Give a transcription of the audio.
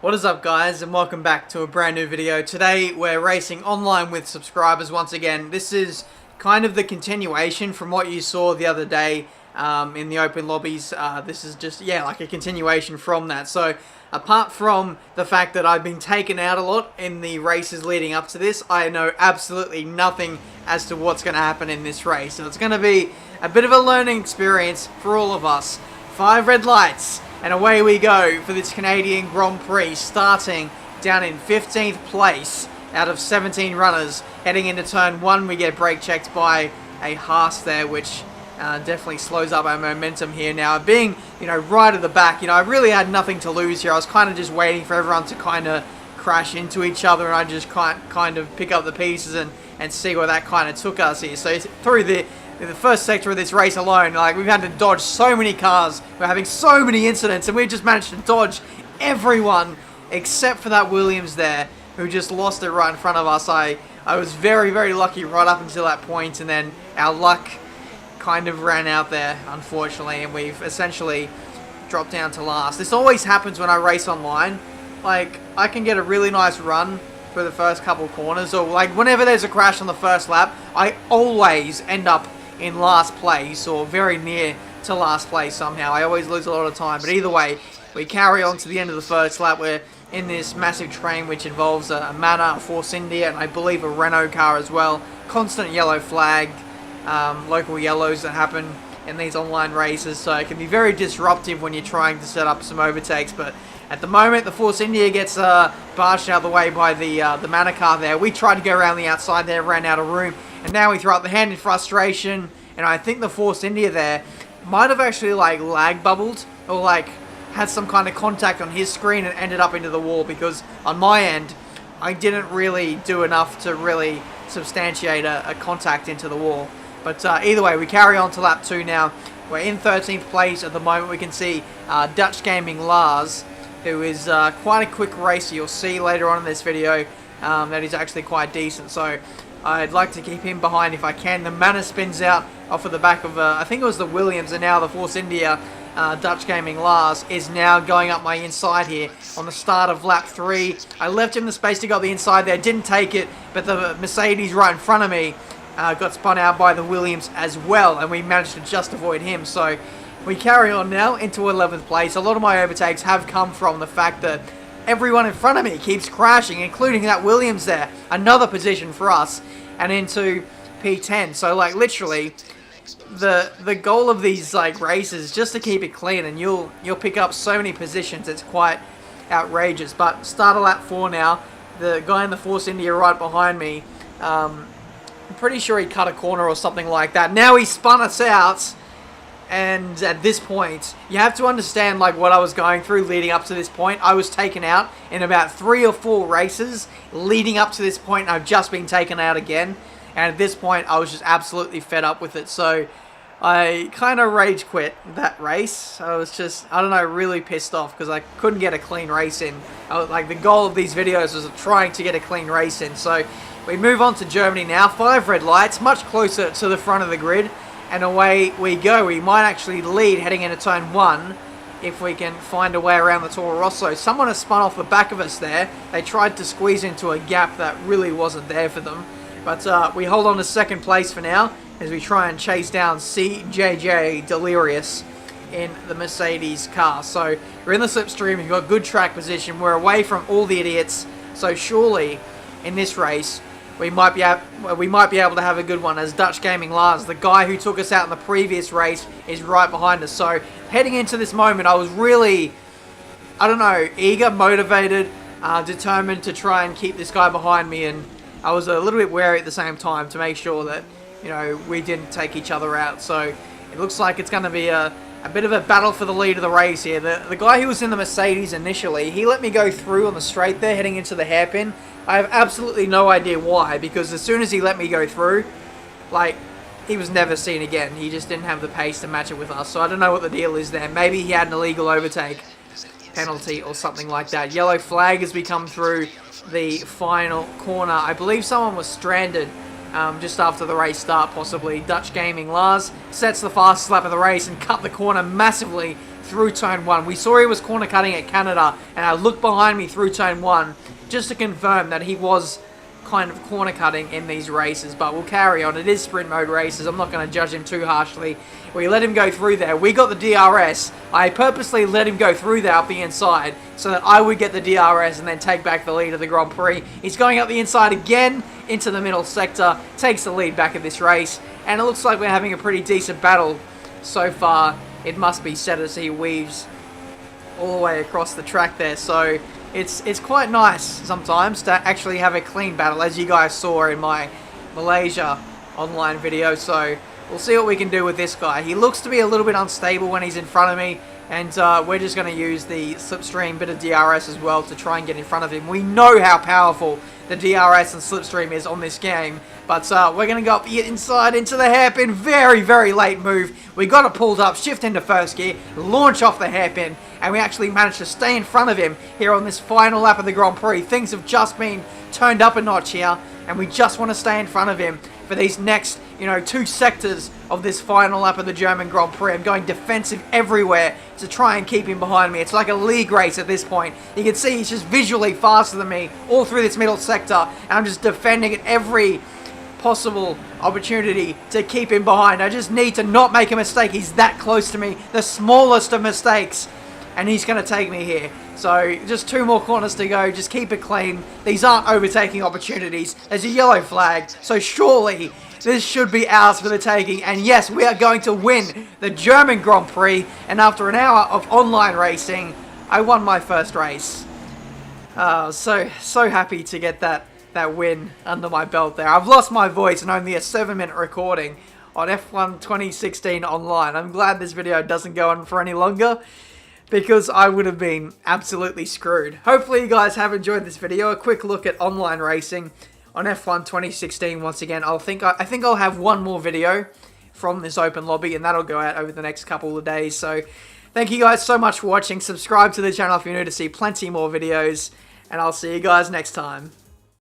What is up, guys, and welcome back to a brand new video. Today we're racing online with subscribers once again. This is kind of the continuation from what you saw the other day in the open lobbies. This is just, like a continuation from that. So apart from the fact that I've been taken out a lot in the races leading up to this, I know absolutely nothing as to what's going to happen in this race. So it's going to be a bit of a learning experience for all of us. 5 red lights. And away we go for this Canadian Grand Prix, starting down in 15th place out of 17 runners. Heading into turn 1, we get brake checked by a Haas there, which definitely slows up our momentum here. Now, being, right at the back, I really had nothing to lose here. I was kind of just waiting for everyone to kind of crash into each other, and I just kind of pick up the pieces and see where that kind of took us here. So through the first sector of this race alone, we've had to dodge so many cars. We're having so many incidents, and we've just managed to dodge everyone except for that Williams there, who just lost it right in front of us. I was very, very lucky right up until that point, and then our luck kind of ran out there, unfortunately, and we've essentially dropped down to last. This always happens when I race online. I can get a really nice run for the first couple corners, or whenever there's a crash on the first lap, I always end up in last place or very near to last place somehow. I always lose a lot of time, but either way, we carry on to the end of the first lap. We're in this massive train which involves a Mana, a Force India, and I believe a Renault car as well. Constant yellow flag, local yellows that happen in these online races, so it can be very disruptive when you're trying to set up some overtakes. But at the moment, the Force India gets barged out of the way by the Mana car there. We tried to go around the outside there, ran out of room, and now we throw up the hand in frustration, and I think the Force India there might have actually lag bubbled or had some kind of contact on his screen and ended up into the wall, because on my end I didn't really do enough to really substantiate a contact into the wall. But either way, we carry on to lap 2 now. We're in 13th place at the moment. We can see Dutch Gaming Lars, who is quite a quick racer. You'll see later on in this video that he's actually quite decent. So I'd like to keep him behind if I can. The Mana spins out off of the back of, I think it was the Williams, and now the Force India. Dutch Gaming Lars is now going up my inside here on the start of lap 3. I left him the space to go the inside there, didn't take it, but the Mercedes right in front of me got spun out by the Williams as well, and we managed to just avoid him. So we carry on now into 11th place. A lot of my overtakes have come from the fact that everyone in front of me keeps crashing, including that Williams there. Another position for us, and into P10. So literally, the goal of these races is just to keep it clean, and you'll pick up so many positions. It's quite outrageous. But start of lap 4 now. The guy in the Force India right behind me, I'm pretty sure he cut a corner or something like that. Now he spun us out, and at this point, you have to understand what I was going through leading up to this point. I was taken out in about 3 or 4 races leading up to this point, and I've just been taken out again. And at this point, I was just absolutely fed up with it. So I kind of rage quit that race. I was just, really pissed off because I couldn't get a clean race in. The goal of these videos was trying to get a clean race in. So we move on to Germany now. 5 red lights, much closer to the front of the grid. And away we go. We might actually lead heading into turn 1 if we can find a way around the Toro Rosso. Someone has spun off the back of us there. They tried to squeeze into a gap that really wasn't there for them. But we hold on to 2nd place for now as we try and chase down CJJ Delirious in the Mercedes car. So we're in the slipstream. We've got good track position. We're away from all the idiots. So surely in this race we might be able to have a good one, as Dutch Gaming Lars, the guy who took us out in the previous race, is right behind us. So heading into this moment, I was really, eager, motivated, determined to try and keep this guy behind me, and I was a little bit wary at the same time to make sure that, we didn't take each other out. So it looks like it's going to be a bit of a battle for the lead of the race here. The guy who was in the Mercedes initially, he let me go through on the straight there heading into the hairpin. I have absolutely no idea why, because as soon as he let me go through, he was never seen again. He just didn't have the pace to match it with us. So I don't know what the deal is there. Maybe he had an illegal overtake penalty or something like that. Yellow flag as we come through the final corner. I believe someone was stranded just after the race start, possibly. Dutch Gaming Lars sets the fastest lap of the race and cut the corner massively through turn 1. We saw he was corner cutting at Canada, and I looked behind me through turn 1 just to confirm that he was kind of corner cutting in these races, but we'll carry on. It is sprint mode races. I'm not going to judge him too harshly. We let him go through there. We got the DRS. I purposely let him go through there up the inside so that I would get the DRS and then take back the lead of the Grand Prix. He's going up the inside again into the middle sector, takes the lead back of this race, and it looks like we're having a pretty decent battle so far. It must be said as he weaves all the way across the track there, so it's quite nice sometimes to actually have a clean battle, as you guys saw in my Malaysia online video. So we'll see what we can do with this guy. He looks to be a little bit unstable when he's in front of me, and we're just going to use the slipstream bit of DRS as well to try and get in front of him. We know how powerful the DRS and slipstream is on this game, but we're going to go up the inside into the hairpin. Very, very late move. We got it pulled up, shift into first gear, launch off the hairpin, and we actually managed to stay in front of him here on this final lap of the Grand Prix. Things have just been turned up a notch here, and we just want to stay in front of him for these next, 2 sectors of this final lap of the German Grand Prix. I'm going defensive everywhere to try and keep him behind me. It's like a league race at this point. You can see he's just visually faster than me all through this middle sector, and I'm just defending at every possible opportunity to keep him behind. I just need to not make a mistake. He's that close to me. The smallest of mistakes, and he's going to take me here. So just 2 more corners to go. Just keep it clean. These aren't overtaking opportunities. There's a yellow flag, so surely this should be ours for the taking. And yes, we are going to win the German Grand Prix. And after an hour of online racing, I won my first race. So happy to get that win under my belt there. I've lost my voice in only a 7-minute recording on F1 2016 online. I'm glad this video doesn't go on for any longer, because I would have been absolutely screwed. Hopefully you guys have enjoyed this video. A quick look at online racing on F1 2016 once again. I think I'll have one more video from this open lobby, and that'll go out over the next couple of days. So thank you guys so much for watching. Subscribe to the channel if you're new to see plenty more videos, and I'll see you guys next time.